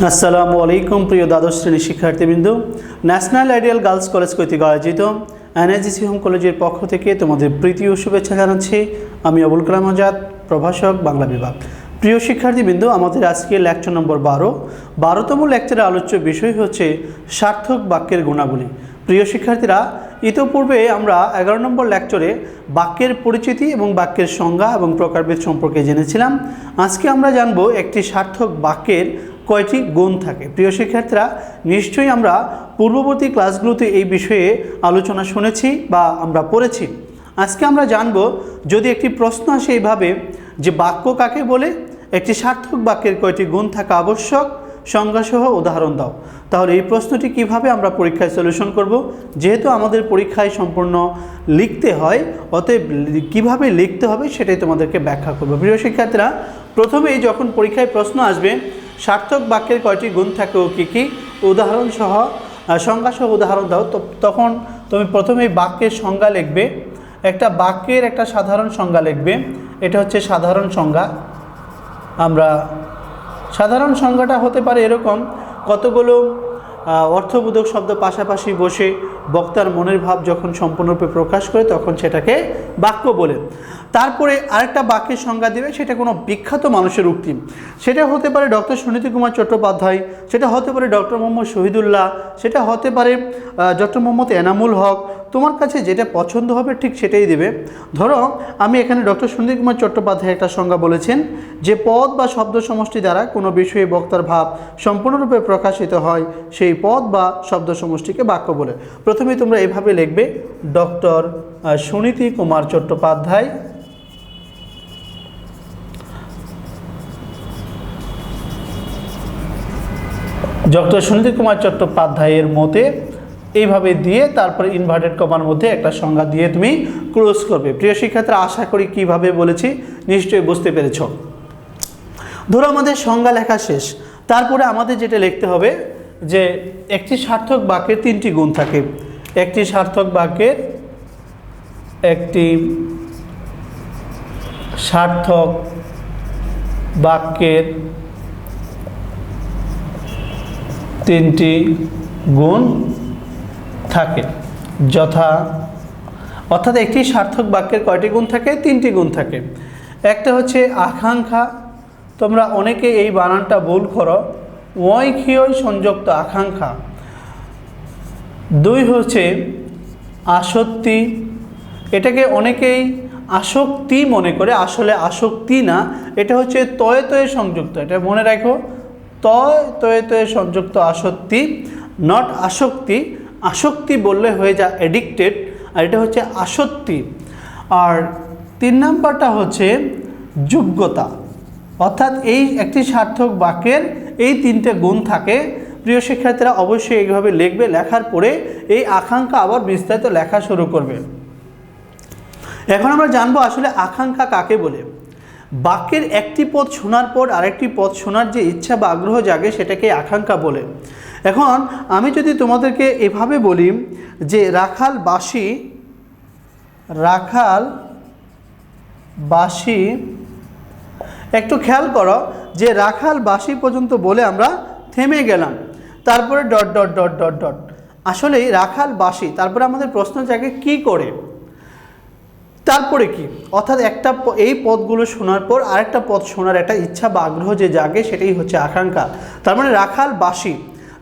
আসসালামু আলাইকুম প্রিয় দ্বাদশ শ্রেণীর শিক্ষার্থীবৃন্দ, ন্যাশনাল আইডিয়াল গার্লস কলেজ কর্তৃক আয়োজিত এনএজিসি হোম কলেজের পক্ষ থেকে তোমাদের প্রীতি ও শুভেচ্ছা জানাচ্ছি। আমি আবুল কালাম আজাদ, প্রভাষক, বাংলা বিভাগ। প্রিয় শিক্ষার্থীবৃন্দ, আমাদের আজকে লেকচার নম্বর 12তম লেকচারের আলোচ্য বিষয় হচ্ছে সার্থক বাক্যের গুণাবলী। প্রিয় শিক্ষার্থীরা, ইতোপূর্বে আমরা 11 নম্বর লেকচারে বাক্যের পরিচিতি এবং বাক্যের সংজ্ঞা এবং প্রকারভেদ সম্পর্কে জেনেছিলাম। আজকে আমরা জানব একটি সার্থক বাক্যের কয়টি গুণ থাকে। প্রিয় শিক্ষার্থীরা, নিশ্চয়ই আমরা পূর্ববর্তী ক্লাসগুলোতে এই বিষয়ে আলোচনা শুনেছি বা আমরা পড়েছি। আজকে আমরা জানব, যদি একটি প্রশ্ন আসে এইভাবে যে বাক্য কাকে বলে, একটি সার্থক বাক্যের কয়টি গুণ থাকা আবশ্যক, সংজ্ঞাসহ উদাহরণ দাও। তাহলে এই প্রশ্নটি কিভাবে আমরা পরীক্ষায় সলিউশন করব? যেহেতু আমাদের পরীক্ষায় সম্পূর্ণ লিখতে হয়, অতএব কিভাবে লিখতে হবে সেটাই তোমাদেরকে ব্যাখ্যা করব। প্রিয় শিক্ষার্থীরা, প্রথমেই যখন পরীক্ষায় প্রশ্ন আসবে সার্থক বাক্যের কয়টি গুণ থাকে ও কী কী, উদাহরণসহ সংজ্ঞাসহ উদাহরণ দাও, তখন তুমি প্রথমেই বাক্যের সংজ্ঞা লিখবে। একটা বাক্যের একটা সাধারণ সংজ্ঞা লিখবে। এটা হচ্ছে সাধারণ সংজ্ঞা। আমরা সাধারণ সংজ্ঞাটা হতে পারে এরকম: কতগুলো অর্থবোধক শব্দ পাশাপাশি বসে বক্তার মনের ভাব যখন সম্পূর্ণরূপে প্রকাশ করে তখন সেটাকে বাক্য বলে। তারপরে আরেকটা বাক্যের সংজ্ঞা দেবে, সেটা কোনো বিখ্যাত মানুষের উক্তি। সেটা হতে পারে ডক্টর সুনীতি কুমার চট্টোপাধ্যায়, সেটা হতে পারে ডক্টর মোহাম্মদ শহীদুল্লাহ, সেটা হতে পারে ডক্টর মোহাম্মদ এনামুল হক। তোমার কাছে যেটা পছন্দ হবে ঠিক সেটাই দেবে। ধরো আমি এখানে ডক্টর সুনীতি কুমার চট্টোপাধ্যায় একটা সংজ্ঞা বলেছেন যে পদ বা শব্দ সমষ্টি দ্বারা কোনো বিষয়ে বক্তার ভাব সম্পূর্ণরূপে প্রকাশিত হয়, সেই পদ বা শব্দ সমষ্টিকে বাক্য বলে। প্রথমে তোমরা এভাবে লিখবে: ডক্টর সুনীতি কুমার চট্টোপাধ্যায় ডক্টর সুনীতি কুমার চট্টোপাধ্যায়ের মতে, এইভাবে দিয়ে তারপরে ইনভার্টেড কমার মধ্যে একটা সংজ্ঞা দিয়ে তুমি ক্লোজ করবে। প্রিয় শিক্ষার্থীরা, আশা করি কিভাবে বলেছি নিশ্চয়ই বুঝতে পেরেছ। ধরো আমাদের সংজ্ঞা লেখা শেষ, তারপরে আমাদের যেটা লিখতে হবে যে একটি সার্থক বাক্যের 3টি গুণ থাকে। একটি সার্থক বাক্যের 3টি গুণ থাকে, অর্থাৎ একটি সার্থক বাক্যের কয়টি গুণ থাকে? 3টি গুণ থাকে। একটা হচ্ছে আকাঙ্ক্ষা। তোমরা অনেকে এই বানানটা ভুল করো, ওয়ক্ষীয় সংযুক্ত আকাঙ্ক্ষা। 2 হচ্ছে আসক্তি। এটাকে অনেকেই আসক্তি মনে করে, আসলে আসক্তি না, এটা হচ্ছে তয়ে তয়ে সংযুক্ত। এটা মনে রাখো, তয়ে তয়ে সংযুক্ত আসক্তি, নট আসক্তি। আসক্তি বললে হয়ে যা অ্যাডিক্টেড, আর এটা হচ্ছে আসক্তি। আর 3 নাম্বারটা হচ্ছে যোগ্যতা। অর্থাৎ এই একটি সার্থক বাক্যের এই 3টে গুণ থাকে। প্রিয় শিক্ষার্থীরা, অবশ্যই এইভাবে লিখবে। লেখার পরে এই আকাঙ্ক্ষা আবার বিস্তারিত লেখা শুরু করবে। এখন আমরা জানবো আসলে আকাঙ্ক্ষা কাকে বলে। বাক্যের একটি পদ শোনার পর আরেকটি পদ শোনার যে ইচ্ছা বা আগ্রহ জাগে সেটাকে আকাঙ্ক্ষা বলে। এখন আমি যদি তোমাদেরকে এভাবে বলি যে রাখাল বাসি, একটু খেয়াল করো যে রাখাল বাসি পর্যন্ত বলে আমরা থেমে গেলাম, তারপরে dot dot dot dot dot. আসলে রাখাল বাসি, তারপরে আমাদের প্রশ্ন জাগে কি করে, তারপরে কি, অর্থাৎ এই পদগুলো শোনার পর আরেকটা পদ শোনার একটা ইচ্ছা বা আগ্রহ যে জাগে সেটাই হচ্ছে আকাঙ্ক্ষা। তার মানে রাখাল বাসি।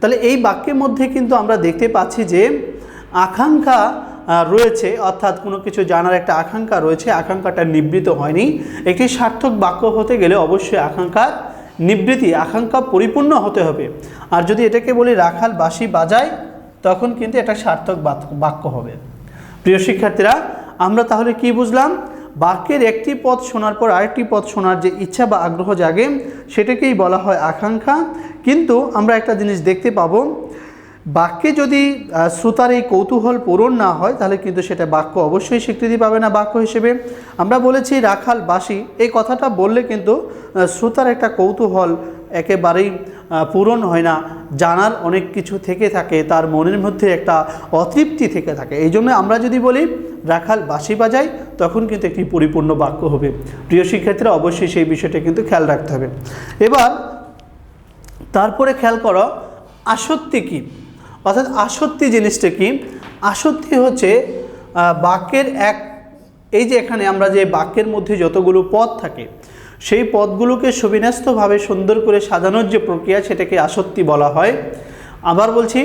তাহলে এই বাক্যের মধ্যে কিন্তু আমরা দেখতে পাচ্ছি যে আকাঙ্ক্ষা রয়েছে, অর্থাৎ কোনো কিছু জানার একটা আকাঙ্ক্ষা রয়েছে, আকাঙ্ক্ষাটা নিবৃত হয়নি। একটি সার্থক বাক্য হতে গেলে অবশ্যই আকাঙ্ক্ষার নিবৃত্তি, আকাঙ্ক্ষা পরিপূর্ণ হতে হবে। আর যদি এটাকে বলি রাখাল বাঁশি বাজায়, তখন কিন্তু এটা সার্থক বাক্য হবে। প্রিয় শিক্ষার্থীরা, আমরা তাহলে কি বুঝলাম? বাক্যের একটি পদ শোনার পর আরেকটি পদ শোনার যে ইচ্ছা বা আগ্রহ জাগে সেটাকেই বলা হয় আকাঙ্ক্ষা। কিন্তু আমরা একটা জিনিস দেখতে পাবো, বাক্যে যদি শ্রোতার এই কৌতূহল পূরণ না হয় তাহলে কিন্তু সেটা বাক্য অবশ্যই স্বীকৃতি পাবে না বাক্য হিসেবে। আমরা বলেছি রাখাল বাসি, এই কথাটা বললে কিন্তু শ্রোতার একটা কৌতূহল একেবারেই পূরণ হয় না, জানার অনেক কিছু থেকে থাকে, তার মনের মধ্যে একটা অতৃপ্তি থেকে থাকে। এই জন্য আমরা যদি বলি রাখাল বাঁশি বাজায়, তখন কিন্তু একটি পরিপূর্ণ বাক্য হবে। প্রিয় শিক্ষার্থীরা, অবশ্যই সেই বিষয়টা কিন্তু খেয়াল রাখতে হবে। এবার তারপরে খেয়াল করো আসত্তি কি, অর্থাৎ আসত্তি জিনিসটা কি। আসত্তি হচ্ছে বাক্যের এই যে এখানে আমরা যে বাক্যের মধ্যে যতগুলো পদ থাকে সেই পদগুলোকে সুবিন্যস্তভাবে সুন্দর করে সাজানোর যে প্রক্রিয়া সেটাকে আসত্তি বলা হয়। আবার বলছি,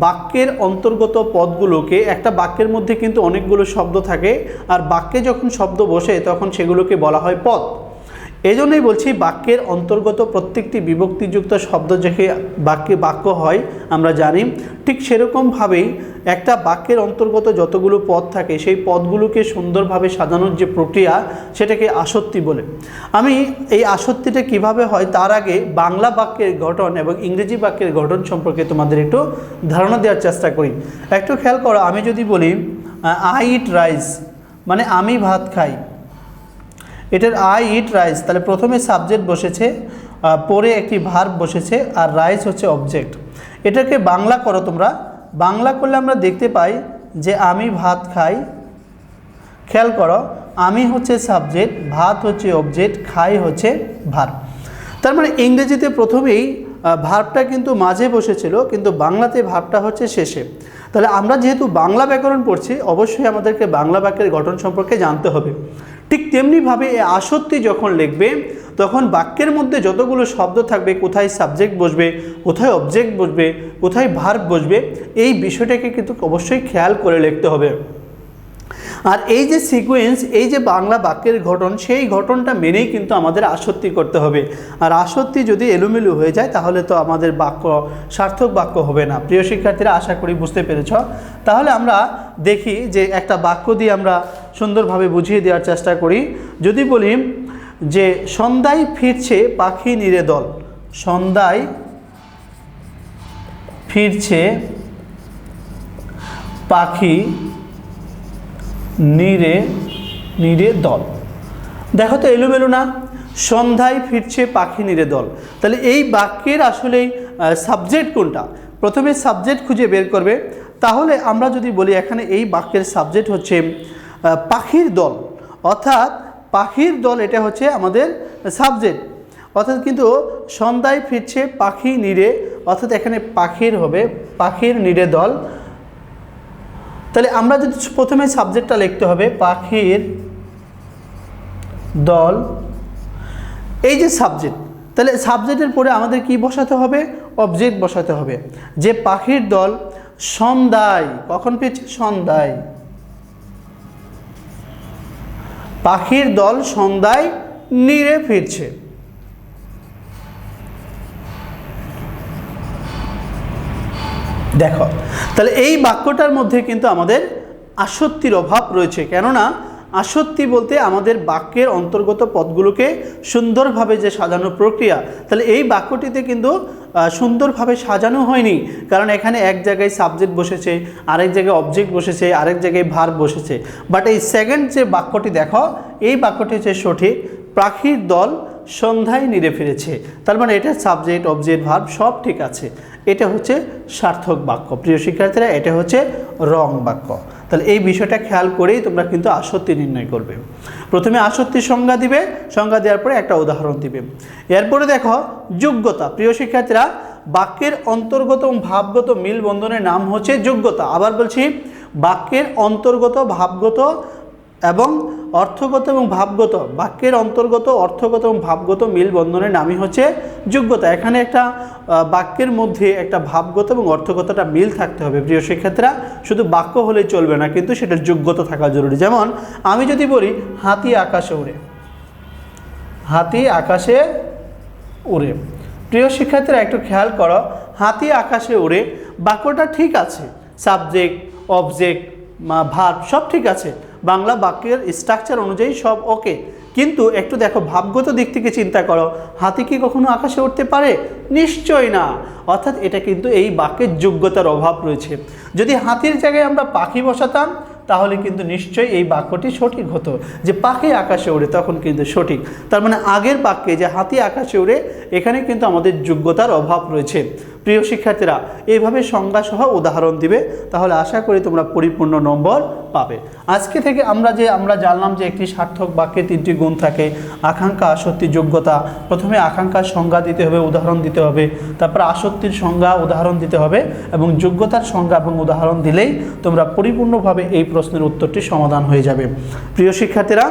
বাক্যের অন্তর্গত পদগুলোকে, একটা বাক্যের মধ্যে কিন্তু অনেকগুলো শব্দ থাকে, আর বাক্যে যখন শব্দ বসে তখন সেগুলোকে বলা হয় পদ। এই জন্যই বলছি বাক্যের অন্তর্গত প্রত্যেকটি বিভক্তিযুক্ত শব্দ যে বাক্য হয় আমরা জানি, ঠিক সেরকমভাবেই একটা বাক্যের অন্তর্গত যতগুলো পদ থাকে সেই পদগুলোকে সুন্দরভাবে সাজানোর যে প্রক্রিয়া সেটাকে আসত্তি বলে। আমি এই আসত্তিটা কিভাবে হয় তার আগে বাংলা বাক্যের গঠন এবং ইংরেজি বাক্যের গঠন সম্পর্কে তোমাদের একটু ধারণা দেওয়ার চেষ্টা করি। একটু খেয়াল করো, আমি যদি বলি আই ইট রাইস, মানে আমি ভাত খাই, এটার আই ইট রাইস, তাহলে প্রথমে সাবজেক্ট বসেছে, পরে একটি ভার্ব বসেছে, আর রাইস হচ্ছে অবজেক্ট। এটাকে বাংলা করো তোমরা, বাংলা করলে আমরা দেখতে পাই যে আমি ভাত খাই। খেয়াল করো, আমি হচ্ছে সাবজেক্ট, ভাত হচ্ছে অবজেক্ট, খাই হচ্ছে ভার্ব। তার মানে ইংরেজিতে প্রথমেই ভার্বটা কিন্তু মাঝে বসেছিল, কিন্তু বাংলাতে ভার্বটা হচ্ছে শেষে। তাহলে আমরা যেহেতু বাংলা ব্যাকরণ পড়ছি, অবশ্যই আমাদেরকে বাংলা বাক্যের গঠন সম্পর্কে জানতে হবে। ঠিক তেমনিভাবে এই আসত্তি যখন লিখবে তখন বাক্যের মধ্যে যতগুলো শব্দ থাকবে, কোথায় সাবজেক্ট বসবে, কোথায় অবজেক্ট বসবে, কোথায় ভার্ব বসবে, এই বিষয়টাকে কিন্তু অবশ্যই খেয়াল করে লিখতে হবে। আর এই যে সিকোয়েন্স, এই যে বাংলা বাক্যের গঠন, সেই গঠনটা মেনেই কিন্তু আমাদের আসত্তি করতে হবে। আর আসত্তি যদি এলোমেলো হয়ে যায় তাহলে তো আমাদের বাক্য সার্থক বাক্য হবে না। প্রিয় শিক্ষার্থীরা, আশা করি বুঝতে পেরেছ। তাহলে আমরা দেখি যে একটা বাক্য দিয়ে আমরা সুন্দরভাবে বুঝিয়ে দেওয়ার চেষ্টা করি। যদি বলি যে সন্ধ্যায় ফিরছে পাখি নিরে দল, সন্ধ্যায় ফিরছে পাখি নিরে দল। দেখো তো এলোমেলো না, সন্ধ্যায় ফিরছে পাখি নিরে দল। তাহলে এই বাক্যের আসলে সাবজেক্ট কোনটা, প্রথমে সাবজেক্ট খুঁজে বের করবে। তাহলে আমরা যদি বলি এখানে এই বাক্যের সাবজেক্ট হচ্ছে পাখির দল, অর্থাৎ পাখির দল, এটা হচ্ছে আমাদের সাবজেক্ট। অর্থাৎ কিন্তু সন্ধ্যায় ফিরছে পাখি নিরে, অর্থাৎ এখানে পাখির হবে, পাখির নিরে দল। তাহলে আমরা যদি প্রথমে সাবজেক্টটা লিখতে হবে পাখির দল, এই যে সাবজেক্ট, তাহলে সাবজেক্টের পরে আমাদের কি বসাতে হবে, অবজেক্ট বসাতে হবে। যে পাখির দল সন্ধ্যায়, কখন ফিরছে, সন্ধ্যায়, পাখির দল সন্ধ্যায় নিরে ফিরছে। দেখো, তাহলে এই বাক্যটার মধ্যে কিন্তু আমাদের আসত্তির অভাব রয়েছে। কেননা আসত্তি বলতে আমাদের বাক্যের অন্তর্গত পদগুলোকে সুন্দরভাবে যে সাজানো প্রক্রিয়া, তাহলে এই বাক্যটিতে কিন্তু সুন্দরভাবে সাজানো হয়নি। কারণ এখানে এক জায়গায় সাবজেক্ট বসেছে, আরেক জায়গায় অবজেক্ট বসেছে, আরেক জায়গায় ভার্ব বসেছে। বাট এই সেকেন্ড যে বাক্যটি দেখো, এই বাক্যটি হচ্ছে সঠিক, পাখির দল সন্ধ্যায় নিরে ফিরেছে। তার মানে এটা সাবজেক্ট, অবজেক্ট, ভার্ব সব ঠিক আছে। এটা হচ্ছে সার্থক বাক্য। প্রিয় শিক্ষার্থীরা, এটা হচ্ছে রং বাক্য। তাহলে এই বিষয়টা খেয়াল করেই তোমরা কিন্তু আসত্তি নির্ণয় করবে। প্রথমে আসত্তির সংজ্ঞা দিবে, সংজ্ঞা দেওয়ার পরে একটা উদাহরণ দিবে। এরপরে দেখো যোগ্যতা। প্রিয় শিক্ষার্থীরা, বাক্যের অন্তর্গত এবং ভাবগত মিল বন্ধনের নাম হচ্ছে যোগ্যতা। আবার বলছি, বাক্যের অন্তর্গত, ভাবগত এবং অর্থগত এবং ভাবগত, বাক্যের অন্তর্গত, অর্থগত এবং ভাবগত মিল বন্ধনের নামই হচ্ছে যোগ্যতা। এখানে একটা বাক্যের মধ্যে একটা ভাবগত এবং অর্থগতটা মিল থাকতে হবে। প্রিয় শিক্ষার্থীরা, শুধু বাক্য হলেই চলবে না, কিন্তু সেটার যোগ্যতা থাকা জরুরি। যেমন আমি যদি বলি হাতি আকাশে উড়ে, হাতি আকাশে উড়ে। প্রিয় শিক্ষার্থীরা, একটু খেয়াল করো, হাতি আকাশে উড়ে বাক্যটা ঠিক আছে, সাবজেক্ট, অবজেক্ট, ভার্ব সব ঠিক আছে, বাংলা বাক্যের স্ট্রাকচার অনুযায়ী সব ওকে। কিন্তু একটু দেখো, ভাবগত দিক থেকে চিন্তা করো, হাতি কি কখনো আকাশে উঠতে পারে? নিশ্চয়ই না। অর্থাৎ এটা কিন্তু এই বাক্যের যোগ্যতার অভাব রয়েছে। যদি হাতির জায়গায় আমরা পাখি বসাতাম তাহলে কিন্তু নিশ্চয়ই এই বাক্যটি সঠিক হতো, যে পাখি আকাশে উড়ে, তখন কিন্তু সঠিক। তার মানে আগের বাক্যে যে হাতি আকাশে উড়ে, এখানে কিন্তু আমাদের যোগ্যতার অভাব রয়েছে। প্রিয় শিক্ষার্থীরা এইভাবে সংজ্ঞা সহ উদাহরণ দিবে, তাহলে আশা করি তোমরা পরিপূর্ণ নম্বর পাবে। আজকে থেকে আমরা জানলাম যে একটি সার্থক বাক্যে 3টি গুণ থাকে, আকাঙ্ক্ষা, আসক্তি, যোগ্যতা। প্রথমে আকাঙ্ক্ষার সংজ্ঞা দিতে হবে, উদাহরণ দিতে হবে, তারপর আসক্তির সংজ্ঞা, উদাহরণ দিতে হবে, এবং যোগ্যতার সংজ্ঞা এবং উদাহরণ দিলেই তোমরা পরিপূর্ণভাবে এই প্রশ্নের উত্তরটি সমাধান হয়ে যাবে। প্রিয় শিক্ষার্থীরা,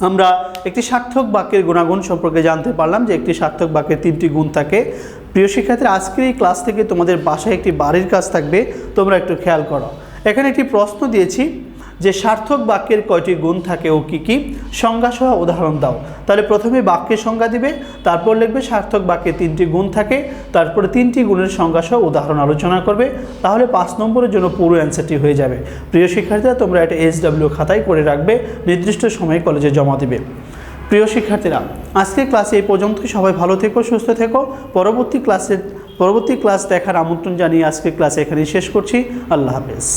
আমরা একটি সার্থক বাক্যের গুণাগুণ সম্পর্কে জানতে পারলাম যে একটি সার্থক বাক্যের 3টি গুণ থাকে। প্রিয় শিক্ষার্থীরা, আজকের এই ক্লাস থেকে তোমাদের বাসায় একটি বাড়ির কাজ থাকবে, তোমরা একটু খেয়াল করো। এখানে একটি প্রশ্ন দিয়েছি যে সার্থক বাক্যের কয়টি গুণ থাকে ও কী কী, সংজ্ঞা সহ উদাহরণ দাও। তাহলে প্রথমে বাক্যের সংজ্ঞা দিবে, তারপর লিখবে সার্থক বাক্যে 3টি গুণ থাকে, তারপরে 3টি গুণের সংজ্ঞা সহ উদাহরণ আলোচনা করবে। তাহলে 5 নম্বরের জন্য পুরো অ্যান্সারটি হয়ে যাবে। প্রিয় শিক্ষার্থীরা, তোমরা এটা SW খাতায় করে রাখবে, নির্দিষ্ট সময়ে কলেজে জমা দিবে। প্রিয় শিক্ষার্থীরা, আজকের ক্লাসে এই পর্যন্তই। সবাই ভালো থেকো, সুস্থ থেকো। পরবর্তী ক্লাস দেখার আমন্ত্রণ জানিয়ে আজকের ক্লাস এখানেই শেষ করছি। আল্লাহ হাফেজ।